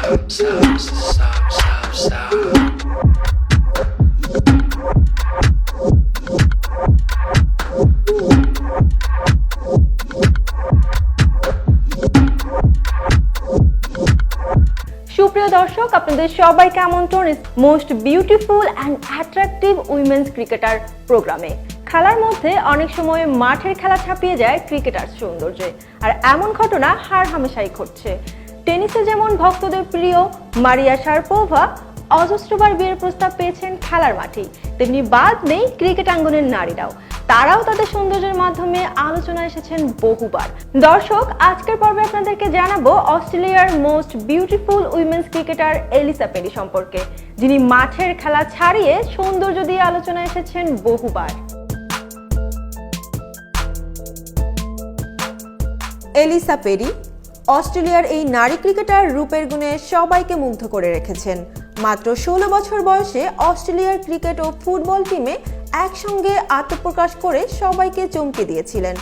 সুপ্রিয় দর্শক, আপনাদের সবাইকে আমন্ত্রণ most beautiful and attractive women's cricketer প্রোগ্রামে। খেলার মধ্যে অনেক সময় মাঠের খেলা ছাপিয়ে যায় ক্রিকেটার সৌন্দর্যে, আর এমন ঘটনা হার হামেশাই ঘটছে। টেনিসে যেমন ভক্তদের প্রিয় মারিয়া শারাপোভা অজস্রবার বিয়ের প্রস্তাব পেয়েছেন খেলার মাঠেই, তেমনি বাদ নেই ক্রিকেট আঙ্গনের নারীরাও। তারাও তাদের সৌন্দর্যের মাধ্যমে আলোচনায় এসেছেন বহুবার। দর্শক, আজকের পর্বে আপনাদেরকে জানাবো অস্ট্রেলিয়ার most beautiful women's cricketer Ellyse Perry সম্পর্কে, যিনি মাঠের খেলা ছাড়িয়ে সৌন্দর্য দিয়ে আলোচনায় এসেছেন বহুবার। এলিসা পেরি অস্ট্রেলিয়ার এই নারী ক্রিকেটার রূপের গুণে সবাইকে মুগ্ধ করে রেখেছেন। মাত্র 16 বছর বয়সে অস্ট্রেলিয়ার ক্রিকেট ও ফুটবল টিমে একসঙ্গে আত্মপ্রকাশ করে সবাইকে চমকে দিয়েছিলেন।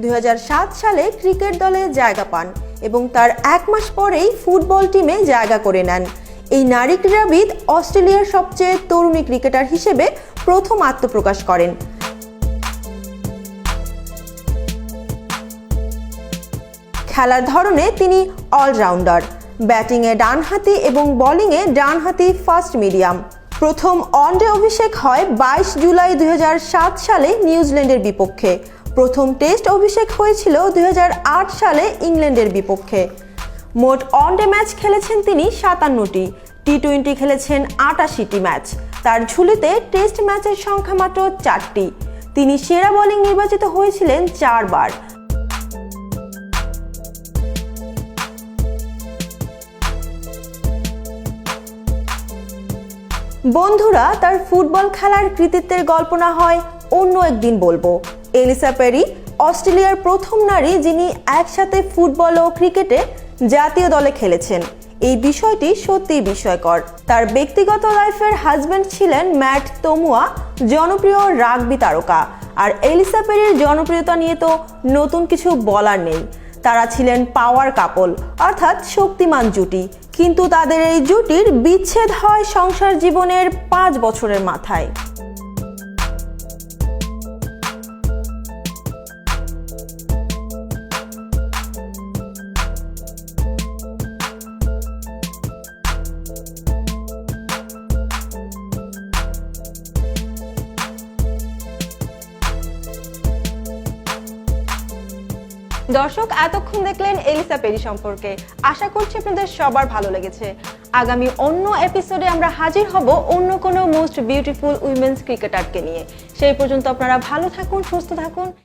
2007 সালে ক্রিকেট দলে জায়গা পান এবং তার 1 মাস পরেই ফুটবল টিমে জায়গা করে নেন। এই নারী ক্রীড়াবিদ অস্ট্রেলিয়ার সবচেয়ে তরুণী ক্রিকেটার হিসেবে প্রথম আত্মপ্রকাশ করেন। খেলার ধরনে তিনি অলরাউন্ডার, ব্যাটিংয়ে ডানহাতি এবং বোলিংয়ে ডানহাতি ফাস্ট মিডিয়াম। প্রথম ওয়ানডে অভিষেক হয় 22 জুলাই 2007 সালে নিউজিল্যান্ডের বিপক্ষে। প্রথম টেস্ট অভিষেক হয়েছিল 2008 সালে ইংল্যান্ডের বিপক্ষে। মোট ওয়ানডে ম্যাচ খেলেছেন তিনি 57টি, টি-20 খেলেছেন 88টি ম্যাচ। তার ঝুলিতে টেস্ট ম্যাচের সংখ্যা মাত্র 4টি। তিনি সেরা বোলিং নির্বাচিত হয়েছিলেন 4 বার। বন্ধুরা, তার ফুটবল খেলার কৃতিত্বের গল্প না হয় অন্য একদিন বলবো। এলিসা পেরি অস্ট্রেলিয়ার প্রথম নারী যিনি একসাথে ফুটবল ও ক্রিকেটে জাতীয় দলে খেলেছেন। এই বিষয়টি সত্যিই বিস্ময়কর। তার ব্যক্তিগত লাইফের হাজব্যান্ড ছিলেন ম্যাট তোমুয়া, জনপ্রিয় রাগবি তারকা। আর এলিসা পেরির জনপ্রিয়তা নিয়ে তো নতুন কিছু বলার নেই। তারা ছিলেন পাওয়ার কাপল, অর্থাৎ শক্তিমান জুটি। কিন্তু তাদের এই জুটির বিচ্ছেদ হয় সংসার জীবনের 5 বছরের মাথায়। দর্শক, এতক্ষণ দেখলেন এলিসা পেরি সম্পর্কে। আশা করছি আপনাদের সবার ভালো লেগেছে। আগামী অন্য এপিসোডে আমরা হাজির হব অন্য কোনো মোস্ট বিউটিফুল উইমেন্স ক্রিকেটারকে নিয়ে। সেই পর্যন্ত আপনারা ভালো থাকুন, সুস্থ থাকুন।